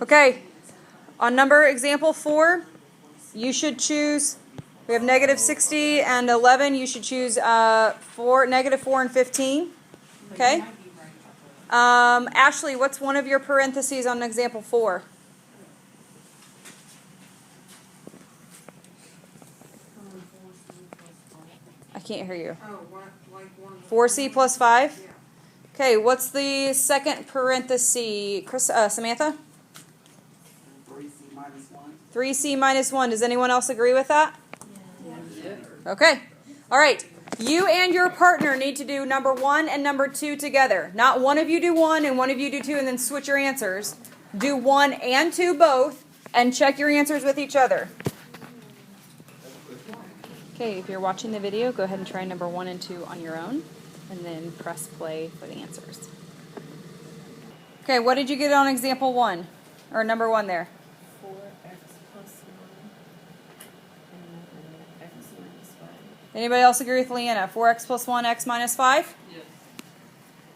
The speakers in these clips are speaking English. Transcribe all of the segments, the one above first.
Okay, on example 4, you should choose, we have negative 60 and 11, you should choose negative 4 and 15. Okay? Ashley, what's one of your parentheses on example 4? I can't hear you. 4C plus 5? Okay, what's the second parenthesis? Samantha? 3C minus 1. 3C minus 1. Does anyone else agree with that? Yeah. Okay. All right. You and your partner need to do number 1 and number 2 together. Not one of you do 1 and one of you do 2 and then switch your answers. Do 1 and 2 both and check your answers with each other. Okay, if you're watching the video, go ahead and try number 1 and 2 on your own and then press play for the answers. Okay, what did you get on example 1? Or number 1 there? 4x plus 1 and x minus 5. Anybody else agree with Leanna? 4x plus 1, x minus 5? Yes.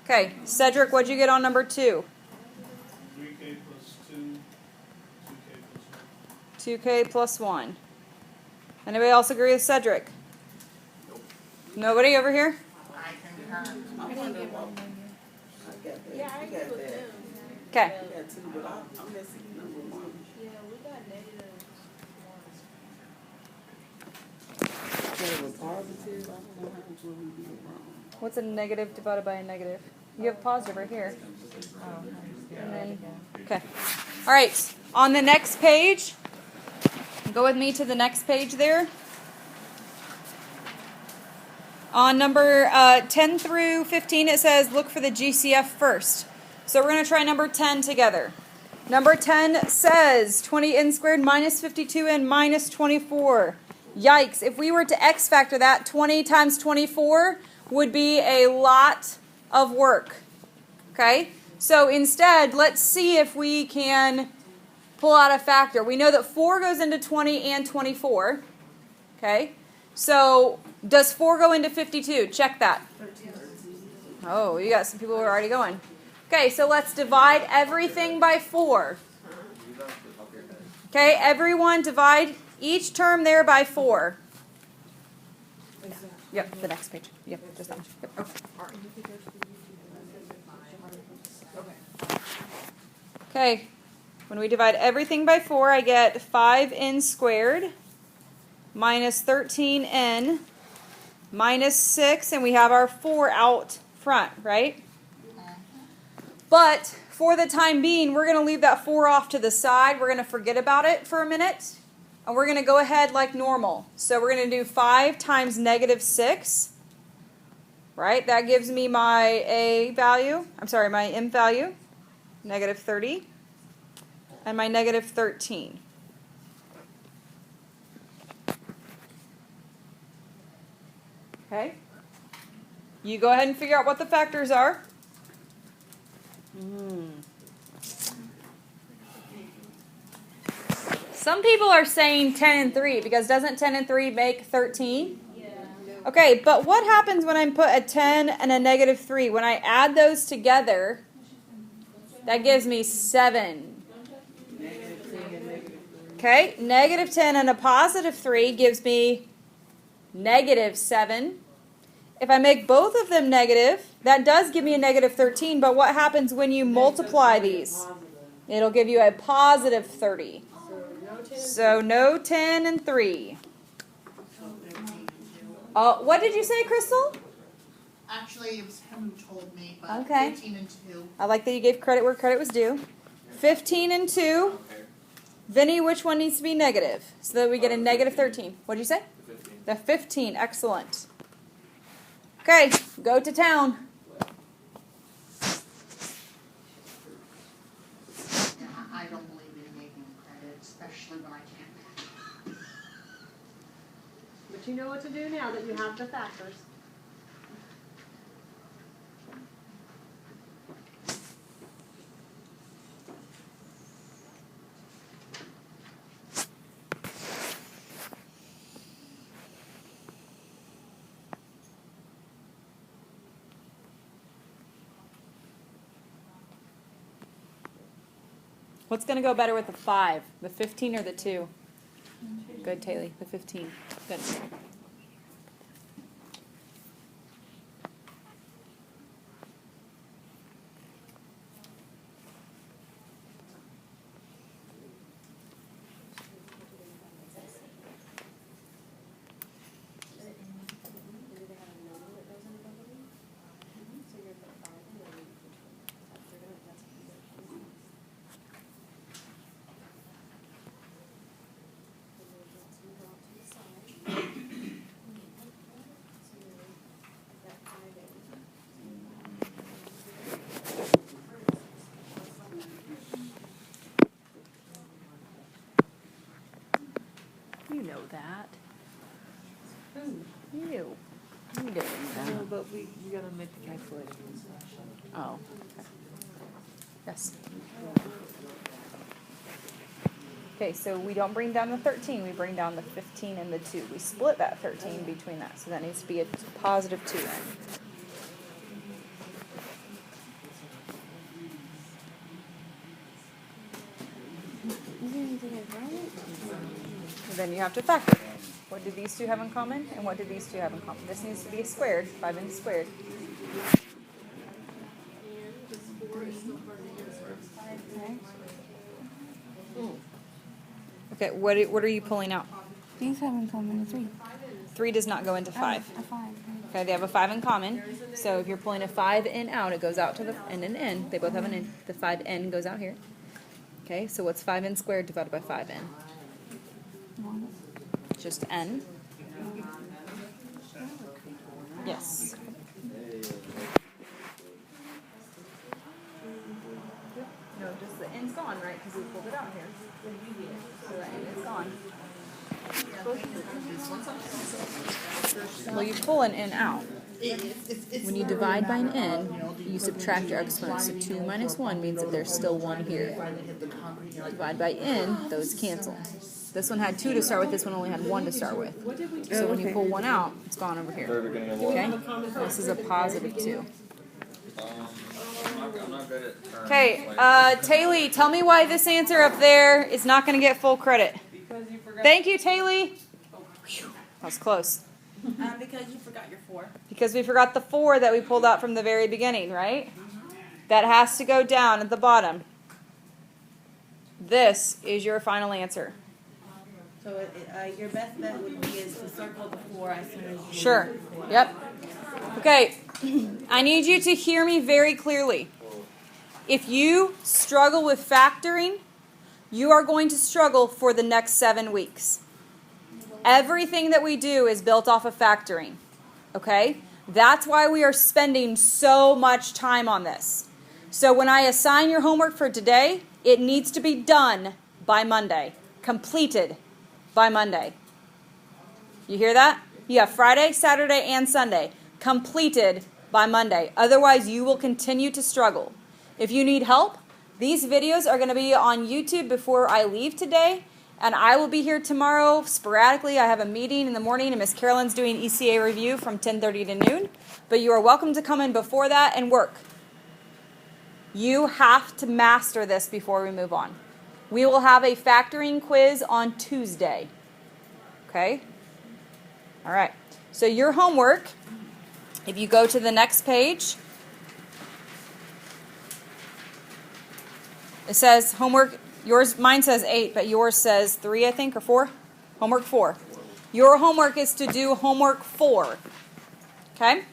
Okay, Cedric, what'd you get on number 2? 3k plus 2, 2k plus 2k plus 1. Anybody else agree with Cedric? Nope. Nobody over here? I concur. I didn't get one. I got that. Yeah, I You got agree with that. them. Okay. You got 2, but I'm missing number 1. Yeah, we got negative It was positive. I don't know how much we did wrong. What's a negative divided by a negative? You have positive right here. And then, okay. All right. On the next page, go with me to the next page there. On number 10 through 15, it says look for the GCF first. So we're going to try number 10 together. Number 10 says 20n squared minus 52n minus 24. Yikes. If we were to x factor that, 20 times 24 would be a lot of work. Okay? So instead, let's see if we can pull out a factor. We know that 4 goes into 20 and 24. Okay? So does 4 go into 52? Check that. Oh, you got some people who are already going. Okay, so let's divide everything by 4. Okay, everyone divide each term there by 4. Yep, the next page. Yep, just that one. Yep. Okay, when we divide everything by 4, I get 5n squared minus 13n minus 6, and we have our 4 out front, right? But for the time being, we're going to leave that 4 off to the side. We're going to forget about it for a minute. And we're going to go ahead like normal. So we're going to do 5 times negative 6. Right? That gives me my my m value, negative 30. And my negative 13. Okay? You go ahead and figure out what the factors are. Some people are saying 10 and 3 because doesn't 10 and 3 make 13? Yeah. Okay, but what happens when I put a 10 and a negative 3? When I add those together, that gives me 7. Okay, negative 10 and a positive 3 gives me negative 7. If I make both of them negative, that does give me a negative 13, but what happens when you multiply these? It'll give you a positive 30. So no 10 and 3. What did you say, Crystal? Actually, it was him who told me, but Okay. 15 and 2. I like that you gave credit where credit was due. 15 and 2. Vinny, which one needs to be negative? So that we get a negative 13. What did you say? The 15. Excellent. Okay, go to town. Yeah, I don't believe in making credit, especially when I can't. But you know what to do now that you have the factors. What's going to go better with the 5? The 15 or the 2? Good, Taylor. The 15. Good. You know that. You. You didn't know that. No, but we gotta make the calculations. Oh. Okay. Yes. Okay, so we don't bring down the 13, we bring down the 15 and the 2. We split that 13 between that, so that needs to be a positive 2 then. Then you have to factor. What do these two have in common, and what do these two have in common? This needs to be a squared, 5n squared. Okay, what are you pulling out? These have in common a 3. 3 does not go into 5. A 5. Okay, they have a 5 in common. So if you're pulling a 5n out, it goes out to the n and n. They both have an n. The 5n goes out here. Okay, so what's 5n squared divided by 5n? 1. Just n. Yes. No, just the n's gone, right? Because we pulled it out here. So the n is gone. Well, you pull an n out. When you divide by an n, you subtract your exponent. So 2 minus 1 means that there's still 1 here. Divide by n, those cancel. This one had 2 to start with, this one only had 1 to start with. So when you pull 1 out, it's gone over here. Okay? This is a positive 2. Okay, Taylor, tell me why this answer up there is not going to get full credit. Thank you, Taylor. That was close. Because you forgot your 4. Because we forgot the 4 that we pulled out from the very beginning, right? That has to go down at the bottom. This is your final answer. So your best bet would be is to circle the 4 as soon as you... Sure. Yep. Okay. I need you to hear me very clearly. If you struggle with factoring, you are going to struggle for the next 7 weeks. Everything that we do is built off of factoring. Okay? That's why we are spending so much time on this. So when I assign your homework for today, it needs to be done by Monday. Completed by Monday. You hear that? You have Friday, Saturday, and Sunday. Completed by Monday. Otherwise, you will continue to struggle. If you need help, these videos are going to be on YouTube before I leave today. And I will be here tomorrow sporadically. I have a meeting in the morning, and Miss Carolyn's doing ECA review from 10:30 to noon. But you are welcome to come in before that and work. You have to master this before we move on. We will have a factoring quiz on Tuesday. Okay? All right. So your homework, if you go to the next page, it says homework. Mine says 8, but yours says 3, I think, or 4. Homework 4. Your homework is to do homework 4. Okay?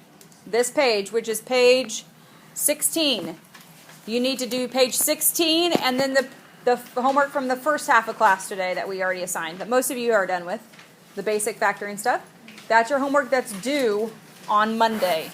This page, which is page 16. You need to do page 16 and then the homework from the first half of class today that we already assigned, that most of you are done with, the basic factoring stuff. That's your homework that's due on Monday.